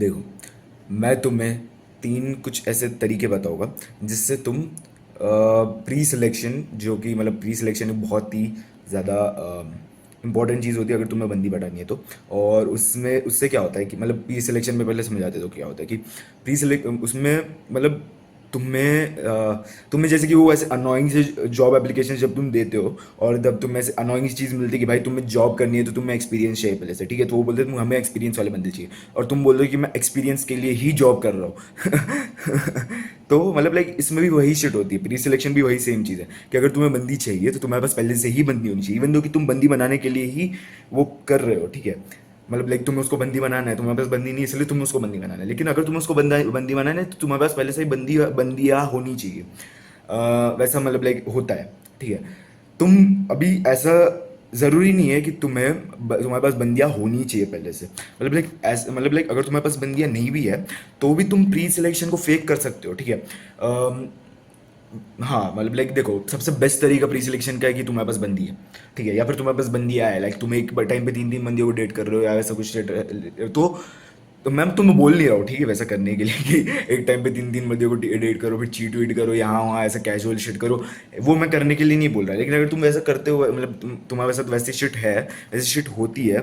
देखो, मैं तुम्हें तीन कुछ ऐसे तरीके बताऊंगा जिससे तुम प्री सिलेक्शन, जो कि मतलब प्री सिलेक्शन एक बहुत ही ज़्यादा इंपॉर्टेंट चीज़ होती है अगर तुम्हें बंदी बनानी है तो। और उसमें उससे क्या होता है कि मतलब प्री सिलेक्शन में पहले समझाते तो क्या होता है कि प्री सिलेक्ट उसमें मतलब तुम्हें जैसे कि वो ऐसे अनोइंग से जॉब एप्लीकेशन जब तुम देते हो और जब तुम्हें ऐसे अनोइंग चीज़ मिलती है कि भाई तुम्हें जॉब करनी है तो तुम्हें एक्सपीरियंस चाहिए पहले से, ठीक है, तो वो बोलते हैं हमें एक्सपीरियंस वाले बंदे चाहिए, और तुम बोल रहे हो कि मैं एक्सपीरियंस के लिए ही जॉब कर रहा हूँ। तो मतलब लाइक इसमें भी वही शिट होती है, प्री सिलेक्शन भी वही सेम चीज़ है कि अगर तुम्हें बंदी चाहिए तो तुम्हारे पास पहले से ही बंदी होनी चाहिए, इवन दो कि तुम बंदी बनाने के लिए ही वो कर रहे हो, ठीक है। मतलब लाइक तुम्हें उसको बंदी बनाना है, तुम्हारे पास बंदी नहीं है इसलिए तुम्हें उसको बंदी बनाना है, लेकिन अगर तुम्हें उसको बंदी बनाना है तो तुम्हारे पास पहले से ही बंदियाँ होनी चाहिए। वैसा मतलब लाइक होता है, ठीक है। तुम अभी ऐसा ज़रूरी नहीं है कि तुम्हारे पास बंदियाँ होनी चाहिए पहले से, मतलब लाइक ऐसे मतलब लाइक अगर तुम्हारे पास बंदियाँ नहीं भी है तो भी तुम प्री सिलेक्शन को फेक कर सकते हो, ठीक है। हाँ मतलब लाइक देखो, सबसे बेस्ट तरीका प्री सिलेक्शन का है कि तुम्हारे पास बंदी है, ठीक है, या फिर तुम्हारे पास बंदी है, लाइक तुम एक टाइम पे तीन तीन बंदियों को डेट कर रहे हो या ऐसा कुछ तो मैम तुम्हें बोल नहीं रहा हूँ, ठीक है, वैसा करने के लिए कि एक टाइम पे तीन तीन बंदियों को डेट करो फिर चीट वीट करो यहाँ वहाँ ऐसा कैजुअल शिट करो, वो मैं करने के लिए नहीं बोल रहा, लेकिन अगर तुम वैसा करते हो मतलब तुम्हारे साथ वैसी शिट है, वैसी शिट होती है,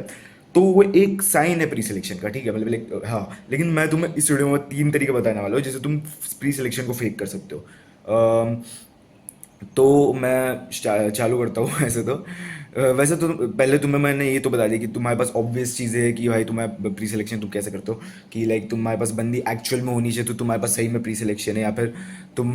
तो वो एक साइन है प्री सिलेक्शन का, ठीक है, मतलब लाइक हाँ। लेकिन मैं तुम्हें इस वीडियो में तीन तरीके बताने वाला हूँ जिससे तुम प्री सिलेक्शन को फेक कर सकते हो। तो मैं चालू करता हूँ। ऐसे तो वैसे तो पहले तुम्हें मैंने ये तो बता दिया कि तुम्हारे पास ऑब्वियस चीज़ें है कि भाई तुम्हें प्री सिलेक्शन तुम कैसे करते हो, कि लाइक तुम्हारे पास बंदी एक्चुअल में होनी चाहिए तो तुम्हारे पास सही में प्री सिलेक्शन है, या फिर तुम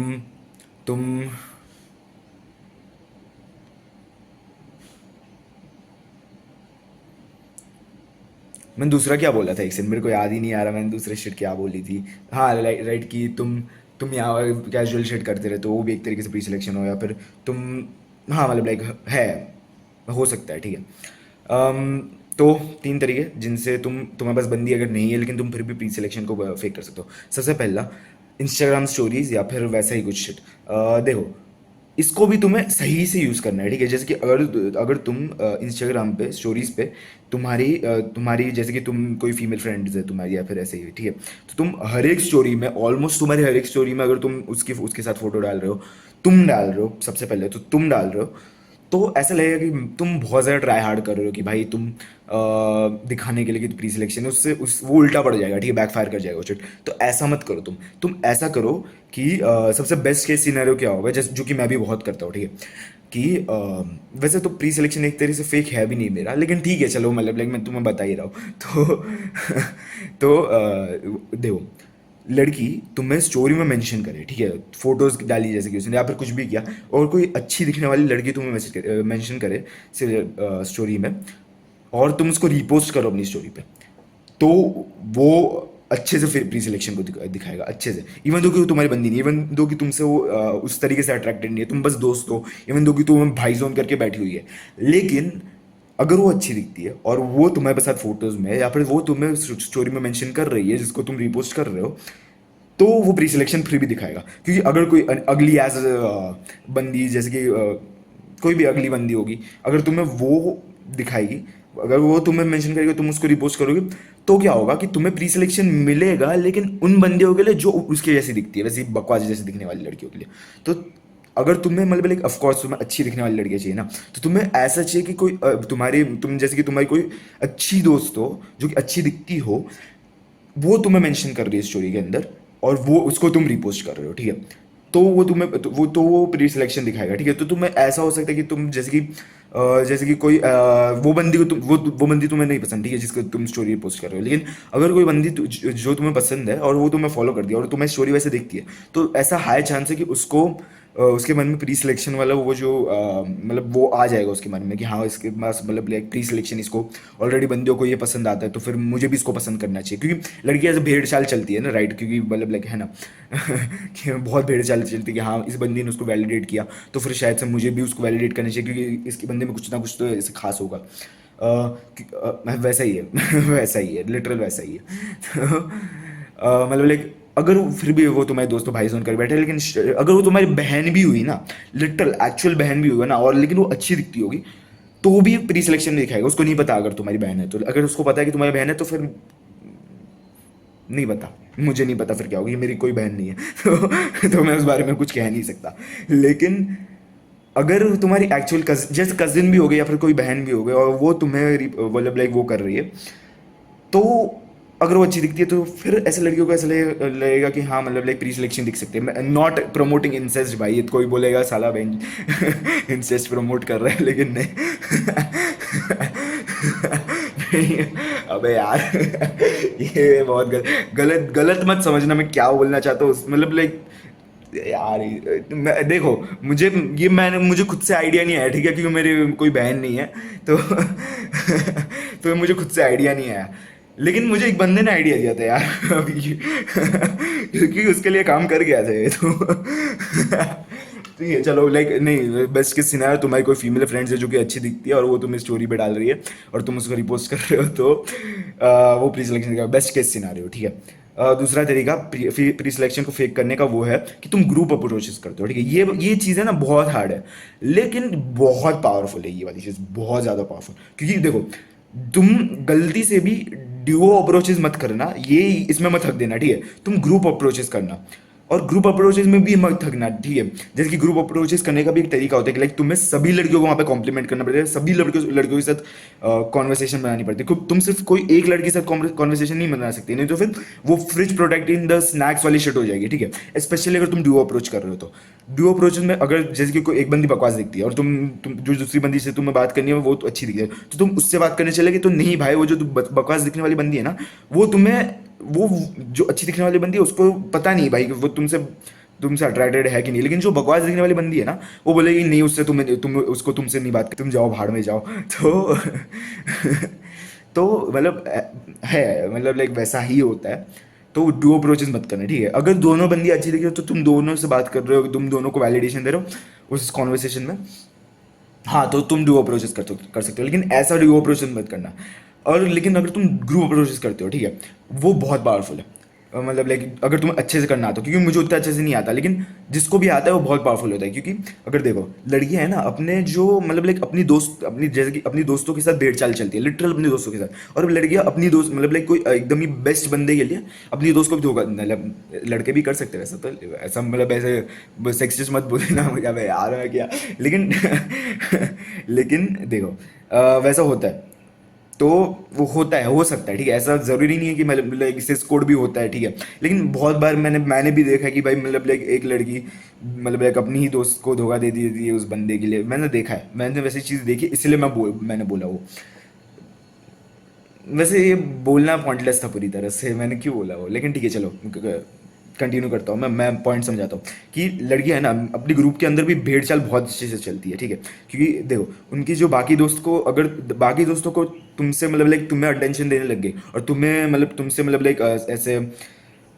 मैंने दूसरा क्या बोला था, एक सेकंड, मेरे को याद ही नहीं आ रहा मैंने दूसरे शिट क्या बोली थी। हाँ राइट राइट, कि तुम यहाँ कैजुअल शिट करते रहते हो, वो भी एक तरीके से प्री सिलेक्शन हो, या फिर तुम, हाँ मतलब लाइक है, हो सकता है, ठीक है। तो तीन तरीके जिनसे तुम्हारे पास बंदी अगर नहीं है लेकिन तुम फिर भी प्री सिलेक्शन को फेक कर सकते हो। सबसे पहला, इंस्टाग्राम स्टोरीज या फिर वैसा ही कुछ शिट। देखो, इसको भी तुम्हें सही से यूज़ करना है, ठीक है, जैसे कि अगर अगर तुम इंस्टाग्राम पे स्टोरीज पे तुम्हारी जैसे कि तुम कोई फीमेल फ्रेंड्स है तुम्हारी या फिर ऐसे ही, ठीक है, तो तुम हर एक स्टोरी में, ऑलमोस्ट तुम्हारी हर एक स्टोरी में अगर तुम उसके उसके साथ फोटो डाल रहे हो, तुम डाल रहे हो, सबसे पहले तो तुम डाल रहे हो, तो ऐसा लगेगा कि तुम बहुत ज़्यादा ट्राई हार्ड कर रहे हो कि भाई तुम दिखाने के लिए कि प्री सिलेक्शन है, उससे उस वो उल्टा पड़ जाएगा, ठीक है, बैकफायर कर जाएगा उचित। तो ऐसा मत करो, तुम ऐसा करो कि सबसे बेस्ट केस सिनेरियो क्या होगा, जैसे जो कि मैं भी बहुत करता हूँ, ठीक है, कि वैसे तो प्री सिलेक्शन एक तरीके से फेक है भी नहीं मेरा, लेकिन ठीक है चलो, मतलब लाइक मैं तुम्हें बता ही रहा हूँ। तो तो देखो, लड़की तुम्हें स्टोरी में मेंशन करे, ठीक है, फोटोज डाली जैसे कि उसने या फिर कुछ भी किया, और कोई अच्छी दिखने वाली लड़की तुम्हें मेंशन करे स्टोरी में, और तुम उसको रीपोस्ट करो अपनी स्टोरी पे, तो वो अच्छे से फिर प्री सिलेक्शन को दिखाएगा अच्छे से, इवन दो कि वो तुम्हारी बंदी नहीं, इवन दो कि तुमसे वो उस तरीके से अट्रैक्टेड नहीं है, तुम बस दोस्त हो, इवन दो कि तुम भाई जोन करके बैठी हुई है, लेकिन अगर वो अच्छी दिखती है और वो तुम्हारे साथ फोटोज में या फिर वो तुम्हें स्टोरी में मेंशन कर रही है जिसको तुम रिपोस्ट कर रहे हो, तो वो प्री सिलेक्शन फिर भी दिखाएगा, क्योंकि अगर कोई अगली एज बंदी जैसे कि कोई भी अगली बंदी होगी, अगर तुम्हें वो दिखाएगी, अगर वो तुम्हें मेंशन करेगी तुम उसको रिपोस्ट करोगे, तो क्या होगा कि तुम्हें प्री सिलेक्शन मिलेगा, लेकिन उन बंदियों के लिए जो उसके जैसी दिखती है, वैसे बकवास जैसी दिखने वाली लड़कियों के लिए। तो अगर तुम्हें मतलब लाइक ऑफकोर्स तुम्हें अच्छी दिखने वाली लड़कियाँ चाहिए ना, तो तुम्हें ऐसा चाहिए कि कोई तुम जैसे कि तुम्हारी कोई अच्छी दोस्त हो जो कि अच्छी दिखती हो, वो तुम्हें मेंशन कर रही है स्टोरी के अंदर, और वो उसको तुम रिपोस्ट कर रहे हो, ठीक है, तो वो प्री सिलेक्शन दिखाएगा, ठीक है। तो तुम्हें ऐसा हो सकता है कि तुम जैसे कि कोई वो बंदी को तुम वो बंदी तुम्हें नहीं पसंद, ठीक है, जिसको तुम स्टोरी पोस्ट कर रहे हो, लेकिन अगर कोई बंदी जो तुम्हें पसंद है और वो तुम्हें फॉलो कर दिया और तुम्हें स्टोरी वैसे देखती है, तो ऐसा हाई चांस है कि उसको उसके मन में प्री सिलेक्शन वाला वो जो मतलब वो आ जाएगा उसके मन में कि हाँ इसके पास मतलब लाइक प्री सिलेक्शन, इसको ऑलरेडी बंदियों को ये पसंद आता है तो फिर मुझे भी इसको पसंद करना चाहिए, क्योंकि लड़की ऐसे भेड़ चाल चलती है ना, राइट, क्योंकि मतलब लाइक है ना कि बहुत भेड़ चाल चलती है कि हाँ इस बंदी ने उसको वैलिडेट किया तो फिर शायद से मुझे भी उसको वैलिडेट करना चाहिए, क्योंकि इसके बंदे में कुछ ना कुछ तो ऐसे खास होगा। वैसा ही है वैसा ही है, लिटरल वैसा ही है। तो मतलब लाइक अगर फिर भी वो तुम्हारे दोस्तों भाई जोन कर बैठे, लेकिन अगर वो तुम्हारी बहन भी हुई ना, लिटरल एक्चुअल बहन भी हुई ना, और लेकिन वो अच्छी दिखती होगी, तो वो भी प्री सिलेक्शन में दिखाएगा, उसको नहीं पता अगर तुम्हारी बहन है तो, अगर उसको पता है कि तुम्हारी बहन है तो फिर नहीं पता, मुझे नहीं पता फिर क्या होगा, ये मेरी कोई बहन नहीं है तो मैं उस बारे में कुछ कह नहीं सकता। लेकिन अगर तुम्हारी एक्चुअल कजिन, जैसे कजिन भी हो गई या फिर कोई बहन भी हो गई, और वो तुम्हें मतलब लाइक वो कर रही है, तो अगर वो अच्छी दिखती है तो फिर ऐसे लड़कियों को ऐसा लगेगा कि हाँ मतलब लाइक प्री सिलेक्शन दिख सकते हैं। नॉट प्रमोटिंग इंसेस्ट भाई, ये तो कोई बोलेगा साला बहन इंसेस्ट प्रमोट कर रहा है, लेकिन नहीं नहीं, अबे यार ये बहुत गलत गलत मत समझना मैं क्या बोलना चाहता हूँ, मतलब लाइक यार देखो, मुझे खुद से आइडिया नहीं आया, ठीक है, क्योंकि मेरी कोई बहन नहीं है तो तो मुझे खुद से आइडिया नहीं आया। लेकिन मुझे एक बंदे ने आइडिया दिया था यार अभी क्योंकि उसके लिए काम कर गया था ये तो ये चलो लाइक नहीं, बेस्ट केस सिनेरियो तुम्हारी कोई फीमेल फ्रेंड्स है जो कि अच्छी दिखती है और वो तुम्हें स्टोरी पे डाल रही है और तुम उसको रिपोस्ट कर रहे हो, तो वो प्री सिलेक्शन का बेस्ट केस सिनेरियो, ठीक है। दूसरा तरीका प्री सिलेक्शन को फेक करने का वो है कि तुम ग्रुप अप्रोचेस करते हो, ठीक है। ये चीज़ है ना बहुत हार्ड है, लेकिन बहुत पावरफुल है ये वाली चीज़, बहुत ज़्यादा पावरफुल। क्योंकि देखो, तुम गलती से भी ड्यूओ अप्रोचेस मत करना, ये इसमें मत थक देना, ठीक है। तुम ग्रुप अप्रोचेस करना, और ग्रुप अप्रोचेस में भी मत थकना, ठीक है। जैसे कि ग्रुप अप्रोचेस करने का भी एक तरीका होता है कि लाइक तुम्हें सभी लड़कियों को वहाँ पे कॉम्प्लीमेंट करना पड़ता है, सभी लड़कियों के साथ कॉन्वर्सेशन बनानी पड़ती है। तुम सिर्फ कोई एक लड़की के साथ कॉन्वर्सेशन नहीं बना सकती, नहीं तो फिर वो fridge protect in the snacks वाली शिट हो जाएगी, ठीक है। स्पेशली अगर तुम ड्यूओ अप्रोच कर रहे हो तो ड्यूओ अप्रोच में अगर जैसे कि कोई एक बंदी बकवास दिखती है और तुम जो दूसरी बंदी से तुम्हें बात करनी है वो तो अच्छी दिखती है, तो तुम उससे बात करने चलेगे, तो नहीं भाई, वो जो बकवास दिखने वाली बंदी है ना, वो तुम्हें वो जो अच्छी दिखने वाली बंदी है उसको पता नहीं भाई कि वो तुमसे तुमसे अट्रैक्टेड है कि नहीं, लेकिन जो बकवास दिखने वाली बंदी है ना, वो बोलेगी नहीं, उससे तुम उसको तुमसे नहीं बात कर, तुम जाओ भाड़ में जाओ तो तो मतलब है, मतलब लाइक वैसा ही होता है। तो डू अप्रोचेस मत करना, ठीक है। अगर दोनों बंदी अच्छी दिखे तो तुम दोनों से बात कर रहे हो, तुम दोनों को वैलिडेशन दे रहे हो उस कॉन्वर्सेशन में, हाँ तो तुम डू अप्रोचेस कर सकते हो, लेकिन ऐसा डू अप्रोचेस मत करना। और लेकिन अगर तुम ग्रुप अप्रोचेस करते हो, ठीक है, वो बहुत पावरफुल है। मतलब लाइक अगर तुम्हें अच्छे से करना आता हो, क्योंकि मुझे उतना अच्छे से नहीं आता, लेकिन जिसको भी आता है वो बहुत पावरफुल होता है। क्योंकि अगर देखो, लड़कियां है ना, अपने जो मतलब लाइक अपनी दोस्त अपनी जैसे कि अपनी दोस्तों के साथ भेड़ चाल चलती है, लिटरल अपने दोस्तों के साथ, और लड़कियां अपनी दोस्त मतलब लाइक कोई एकदम ही बेस्ट बंदे के लिए अपनी दोस्त को भी धोखा, मतलब लड़के भी कर सकते हैं वैसा, तो ऐसा मतलब ऐसे सेक्सिस्ट मत बोले ना मुझे, अबे यार मैं क्या, लेकिन लेकिन देखो वैसा होता है, तो वो होता है, हो सकता है, ठीक है। ऐसा जरूरी नहीं है कि मतलब इसे कोड भी होता है, ठीक है। लेकिन बहुत बार मैंने भी देखा है कि भाई मतलब लाइक एक लड़की मतलब लाइक अपनी ही दोस्त को धोखा दे दी थी उस बंदे के लिए, मैंने देखा है, मैंने वैसी चीज़ देखी, इसलिए मैंने बोला वो। वैसे ये बोलना पॉइंटलेस था पूरी तरह से, मैंने क्यों बोला वो, लेकिन ठीक है चलो कंटिन्यू करता हूँ मैं पॉइंट समझाता हूँ कि लड़कियां है ना अपनी ग्रुप के अंदर भी भेड़ चाल बहुत अच्छे से चलती है, ठीक है। क्योंकि देखो, उनकी जो बाकी दोस्त को, अगर बाकी दोस्तों को तुमसे मतलब लाइक तुम्हें अटेंशन देने लग गई, और तुम्हें मतलब तुमसे मतलब लाइक ऐसे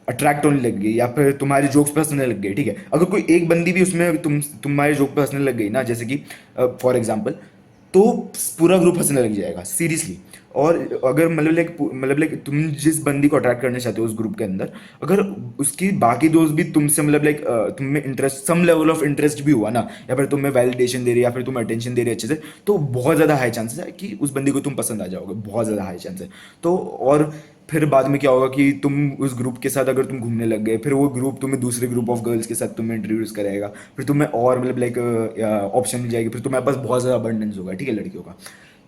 अट्रैक्ट होने लग गई, या फिर तुम्हारे जोक्स पे हंसने लग गई, ठीक है। अगर कोई एक बंदी भी उसमें तुम्हारे जोक पे हंसने लग गई ना, जैसे कि फॉर एग्जाम्पल, तो पूरा ग्रुप हंसने लग जाएगा सीरियसली। और अगर मतलब लाइक तुम जिस बंदी को अट्रैक्ट करना चाहते हो उस ग्रुप के अंदर, अगर उसकी बाकी दोस्त भी तुमसे मतलब लाइक तुम्हें interest, some level of interest भी हुआ ना, या फिर तुम्हें वैलिडेशन दे रही है या फिर तुम्हें अटेंशन दे रही है अच्छे से, तो बहुत ज़्यादा हाई चांसेस है कि उस बंदी को तुम पसंद आ जाओगे, बहुत ज़्यादा हाई चांस है। तो और फिर बाद में क्या होगा कि तुम उस ग्रुप के साथ अगर तुम घूमने लग गए, फिर वो ग्रुप तुम्हें दूसरे ग्रुप ऑफ गर्ल्स के साथ तुम्हें इंट्रोड्यूस करेगा, फिर तुम्हें और मतलब लाइक ऑप्शन मिल जाएगी, फिर तुम्हारे पास बहुत ज़्यादा अबंडेंस होगा, ठीक है, लड़कियों का।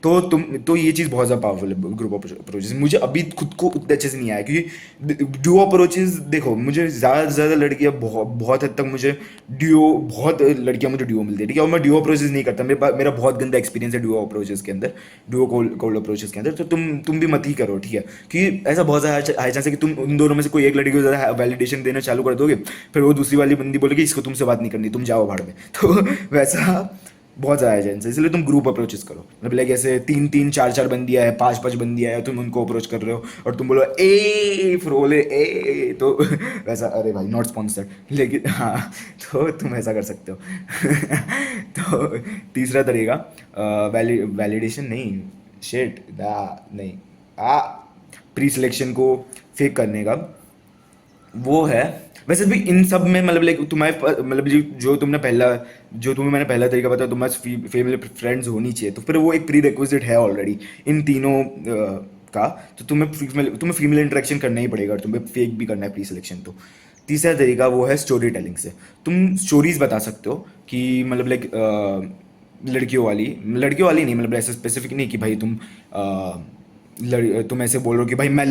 तो ये चीज़ बहुत ज़्यादा पावरफुल है ग्रुप अप्रोचेस। मुझे अभी खुद को उतने अच्छे से नहीं आया, क्योंकि ड्यू अप्रोचेस देखो, मुझे ज़्यादा से ज़्यादा लड़कियाँ बहुत बहुत हद तक मुझे बहुत लड़कियाँ मुझे ड्यू मिलती है, ठीक है। और मैं ड्यू अप्रोचेस नहीं करता, मेरा बहुत गंदा एक्सपीरियंस है ड्यू अप्रोचेस के अंदर, ड्यू कोल्ड अप्रोचेस के अंदर। तो तुम भी मत ही करो, ठीक है। क्योंकि ऐसा बहुत ज़्यादा हाई चांस है कि तुम उन दोनों में से कोई एक लड़की को ज़्यादा वैलिडेशन देना चालू कर दोगे, फिर वो दूसरी वाली बंदी बोलेगी इसको तुमसे बात नहीं करनी, तुम जाओ भाड़ में तो वैसा बहुत ज़्यादा चांस है, इसलिए तुम ग्रुप अप्रोचेस करो। मतलब लाइक ऐसे तीन तीन चार चार बंदियाँ है, पांच पांच बंदियाँ है, तुम उनको अप्रोच कर रहे हो और तुम बोलो ए फ्रोले ए, तो वैसा, अरे भाई नॉट स्पॉन्सर्ड, लेकिन हाँ, तो तुम ऐसा कर सकते हो तो तीसरा तरीका, वैलिडेशन नहीं, शेट दा नहीं, आ प्री सिलेक्शन को फेक करने का, वो है, वैसे भी इन सब में मतलब लाइक मतलब जो तुम्हें मैंने पहला तरीका बताया, तुम्हारे फीमेल फ्रेंड्स होनी चाहिए, तो फिर वो एक प्री रिक्विजिट है ऑलरेडी इन तीनों का, तो तुम्हें फीमेल इंटरेक्शन करना ही पड़ेगा और तुम्हें फेक भी करना है प्री सिलेक्शन। तो तीसरा तरीका वो है स्टोरी टेलिंग से। तुम स्टोरीज बता सकते हो कि मतलब लाइक लड़कियों वाली नहीं, मतलब ऐसे स्पेसिफिक नहीं कि भाई तुम ऐसे बोल रहे हो कि भाई मैं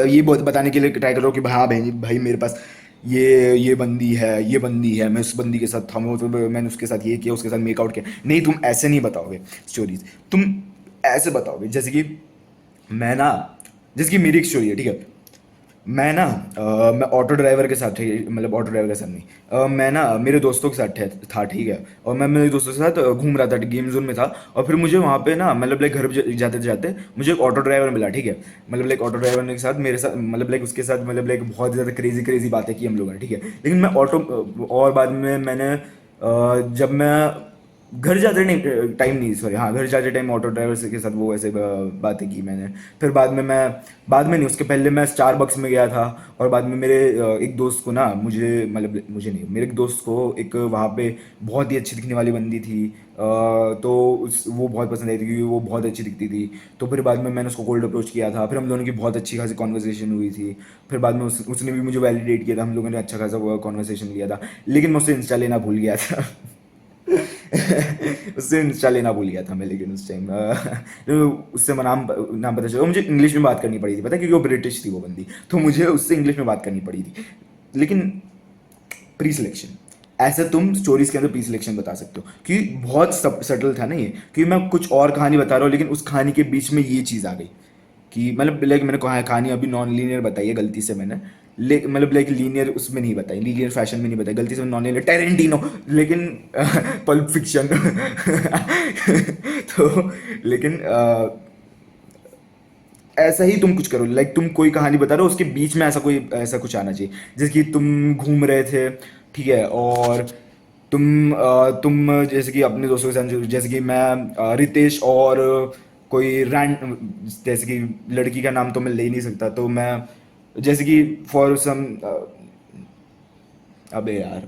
ये बहुत बताने के लिए ट्राई कर रहा हूँ कि भाई हाँ भाई भाई मेरे पास ये बंदी है, मैं उस बंदी के साथ था, मैंने उसके साथ ये किया, उसके साथ मेकआउट किया। नहीं, तुम ऐसे नहीं बताओगे स्टोरीज। तुम ऐसे बताओगे मैं ना जैसे कि मेरी एक स्टोरी है, ठीक है। मैं ऑटो ड्राइवर के साथ मतलब ऑटो ड्राइवर के साथ नहीं, मैं ना मेरे दोस्तों के साथ था, ठीक है। और मैं मेरे दोस्तों के साथ घूम रहा था, गेम जोन में था। और फिर मुझे वहाँ पे ना मतलब लाइक घर पे जाते जाते मुझे एक ऑटो ड्राइवर मिला, ठीक है। मतलब लाइक ऑटो ड्राइवर के साथ मेरे साथ मतलब लाइक उसके साथ मतलब लाइक बहुत ज़्यादा क्रेजी क्रेजी बातें की हम लोगों ने, ठीक है। लेकिन मैं और बाद में मैंने जब मैं घर जाते टाइम नहीं, सॉरी, हाँ, घर जाते टाइम ऑटो ड्राइवर के साथ वो ऐसे बातें की मैंने। फिर बाद में नहीं, उसके पहले मैं स्टारबक्स में गया था। और बाद में मेरे एक दोस्त को ना मुझे नहीं, मेरे एक दोस्त को एक वहाँ पे बहुत ही अच्छी दिखने वाली बंदी थी। तो वो बहुत पसंद आई थी क्योंकि वो बहुत अच्छी दिखती थी। तो फिर बाद में मैंने उसको कोल्ड अप्रोच किया था, फिर हम दोनों की बहुत अच्छी खासी कॉन्वर्सेशन हुई थी। फिर बाद में उसने भी मुझे वैलिडेट किया था, हम लोगों ने अच्छा खासा कॉन्वर्सेशन लिया था। लेकिन मैं उससे इंस्टा लेना भूल गया था। उससे इंस्टा लेना भूल गया था मैं, लेकिन उस टाइम उससे मैं नाम पता चला। मुझे इंग्लिश में बात करनी पड़ी थी, पता है, क्योंकि वो ब्रिटिश थी वो बंदी, तो मुझे उससे इंग्लिश में बात करनी पड़ी थी। लेकिन प्री सिलेक्शन, ऐसे तुम स्टोरीज के अंदर प्री सिलेक्शन बता सकते हो कि बहुत सटल था ना ये, कि मैं कुछ और कहानी बता रहा हूँ लेकिन उस कहानी के बीच में ये चीज़ आ गई कि मतलब लाइक मैंने कहा कहानी अभी नॉन लीनियर बताई है गलती से मैंने, मतलब लाइक लीनियर उसमें नहीं बताई, लीनियर फैशन में नहीं बताई, गलती से नॉन लीनियर टेरेंटिनो, लेकिन पल्प फिक्शन। तो लेकिन ऐसा ही तुम कुछ करो, लाइक तुम कोई कहानी बता रहे हो, उसके बीच में ऐसा कुछ आना चाहिए। जैसे कि तुम घूम रहे थे, ठीक है, और तुम जैसे कि अपने दोस्तों के साथ, जैसे कि मैं रितेश और कोई रैंड, जैसे कि लड़की का नाम तो मैं ले नहीं सकता, तो मैं जैसे कि फॉर सम, अबे यार,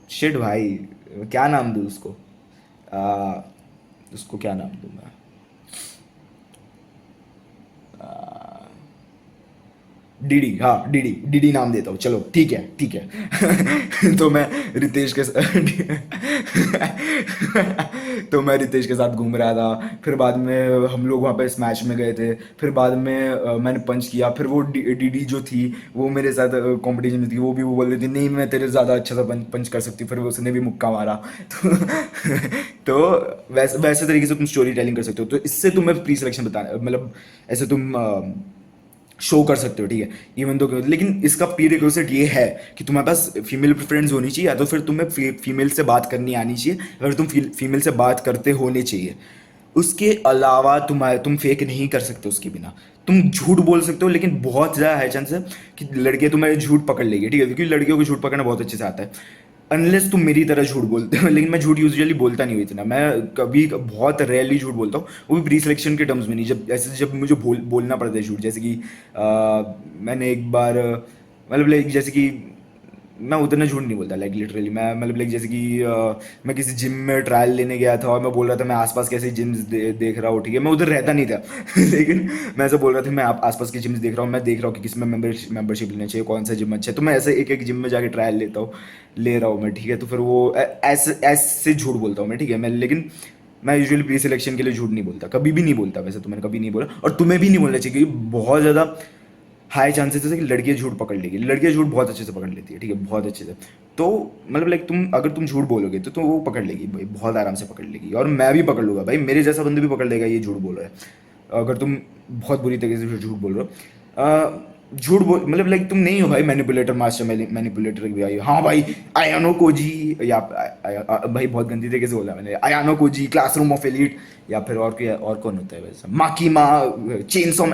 शिट भाई, क्या नाम दूँ उसको, आ, उसको क्या नाम दूँ मैं, डीडी, हाँ, डीडी डीडी नाम देता हूँ, चलो ठीक है ठीक है। तो मैं रितेश के तो मैं रितेश के साथ घूम रहा था। फिर बाद में हम लोग वहाँ पे स्मैश में गए थे। फिर बाद में मैंने पंच किया, फिर वो डीडी जो थी वो मेरे साथ कंपटीशन में थी, वो बोल रही थी नहीं मैं तेरे ज़्यादा अच्छा सा पंच कर सकती हूँ, फिर उसने भी मुक्का मारा। तो तो वैसे तरीके से तुम स्टोरी टेलिंग कर सकते हो, तो इससे तुम्हें प्री सिलेक्शन बता, मतलब ऐसे तुम शो कर सकते हो, ठीक है। इवन तो, लेकिन इसका प्री रिक्विजिट ये है कि तुम्हारे पास फीमेल प्रेफरेंस होनी चाहिए, या तो फिर तुम्हें फीमेल से बात करनी आनी चाहिए, अगर तुम फीमेल से बात करते होने चाहिए। उसके अलावा तुम फेक नहीं कर सकते उसके बिना। तुम झूठ बोल सकते हो, लेकिन बहुत ज़्यादा हाई चांस है कि लड़के तुम्हारे झूठ पकड़ लेंगे, ठीक है, क्योंकि लड़कियों को झूठ पकड़ना बहुत अच्छे से आता है, अनलेस तुम मेरी तरह झूठ बोलते हो। लेकिन मैं झूठ यूजुअली बोलता नहीं हूँ इतना, मैं कभी बहुत रेयरली झूठ बोलता हूँ, वो भी प्री सिलेक्शन के टर्म्स में नहीं, जब मुझे बोलना पड़ता है झूठ, जैसे कि मैंने एक बार मतलब लाइक जैसे कि मैं उतना झूठ नहीं बोलता, लाइक लिटरली मैं मतलब लाइक जैसे कि मैं किसी जिम में ट्रायल लेने गया था और मैं बोल रहा था मैं आसपास कैसे जिम्स देख रहा हूँ, ठीक है, मैं उधर रहता नहीं था। लेकिन मैं ऐसा बोल रहा था मैं आसपास की जिम्स देख रहा हूँ, मैं देख रहा हूँ कि किस में मेंबरशिप लेना चाहिए, कौन सा जिम अच्छा है, तो मैं ऐसे एक एक जिम में जाके ट्रायल ले रहा हूँ मैं, ठीक है। तो फिर वो ऐसे ऐसे झूठ बोलता हूँ मैं, ठीक है, मैं, लेकिन मैं यूजुअली प्री सिलेक्शन के लिए झूठ नहीं बोलता, कभी भी नहीं बोलता, वैसे तो मैंने कभी नहीं बोला, और तुम्हें भी नहीं बोलना चाहिए, क्योंकि बहुत ज़्यादा हाई चांसेस है कि लड़कियाँ झूठ पकड़ लेगी, लड़कियाँ झूठ बहुत अच्छे से पकड़ लेती है, ठीक है, बहुत अच्छे से। तो मतलब लाइक अगर तुम झूठ बोलोगे तो वो पकड़ लेगी भाई, बहुत आराम से पकड़ लेगी, और मैं भी पकड़ लूँगा भाई, मेरे जैसा बंदे भी पकड़ लेगा ये झूठ बोल रहा है, अगर तुम बहुत बुरी तरीके से झूठ बोल रहे हो। झूठ बोल मतलब लाइक तुम नहीं हो भाई मैनिपुलेटर, मास्टर मैनिपुलेटर भी आई हो, हाँ भाई, आयानो कोजी, या भाई बहुत गंदी तरीके से बोला मैंने, आयानो कोजी, क्लासरूम ऑफ एलीट, या फिर और क्या, और कौन होता है वैसे, माकीमा, चेनसॉ,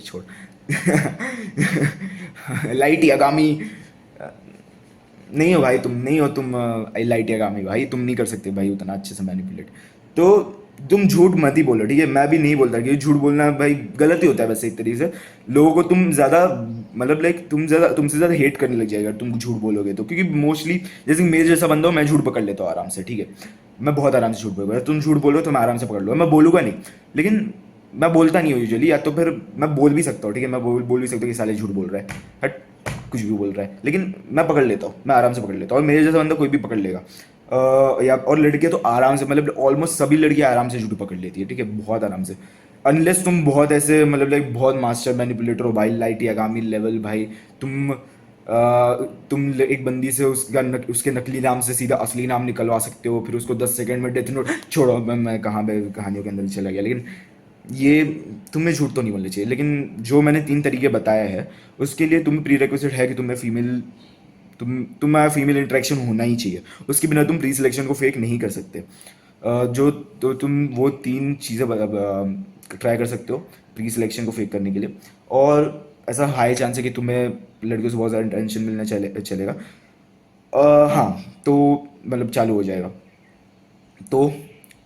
छोड़। लाइट यागामी, नहीं हो भाई, तुम नहीं हो, तुम लाइट यागामी भाई, तुम नहीं कर सकते भाई उतना अच्छे से मैनिपुलेट। तो तुम झूठ मत ही बोलो, ठीक है, मैं भी नहीं बोलता कि झूठ बोलना भाई गलत ही होता है वैसे एक तरीके से, लोगों को तुम ज़्यादा मतलब लाइक तुमसे ज़्यादा हेट करने लग जाएगा अगर तुम झूठ बोलोगे तो, क्योंकि मोस्टली जैसे कि मेरे जैसा बंदा हो, मैं झूठ पकड़ लेता हूँ आराम से, ठीक है, मैं बहुत आराम से झूठ बोलूँगा, तुम झूठ बोलो तो मैं आराम से पकड़ लूँगा, मैं बोलूँगा नहीं, लेकिन मैं बोलता नहीं हूँ यूजुअली, या तो फिर मैं बोल भी सकता हूँ, ठीक है, मैं बोल भी सकता हूँ कि साले झूठ बोल रहा है, हट, कुछ भी बोल रहा है, लेकिन मैं पकड़ लेता हूँ, मैं आराम से पकड़ लेता हूँ, और मेरे जैसा बंदा कोई भी पकड़ लेगा। या और लड़कियाँ तो आराम से, मतलब ऑलमोस्ट सभी लड़कियाँ आराम से झूठ पकड़ लेती है, ठीक है, बहुत आराम से। अनलेस तुम बहुत ऐसे, मतलब लाइक बहुत मास्टर मैनिपुलेटर हो भाई, लाइट यागामी लेवल भाई, तुम एक बंदी से उसके नकली नाम से सीधा असली नाम निकलवा सकते हो, फिर उसको 10 सेकंड में डेथ नोट, छोड़ो, मैं कहाँ पे कहानियों के अंदर चला गया, लेकिन ये तुम्हें झूठ तो नहीं बोलनी चाहिए। लेकिन जो मैंने 3 तरीके बताया है, उसके लिए तुम्हें प्री रिक्विजिट है कि तुम्हारा फीमेल इंटरेक्शन होना ही चाहिए, उसके बिना तुम प्री सिलेक्शन को फेक नहीं कर सकते। जो तो तुम वो 3 चीज़ें ट्राई कर सकते हो प्री सिलेक्शन को फेक करने के लिए, और ऐसा हाई चांस है कि तुम्हें लड़कियों से बहुत ज़्यादा टेंशन मिलना चलेगा। हाँ, तो मतलब चालू हो जाएगा। तो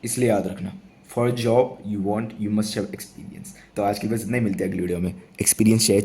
इसलिए याद रखना, for job you want you must have experience. तो आज के लिए बस इतना ही, मिलते हैं अगली वीडियो में। Experience share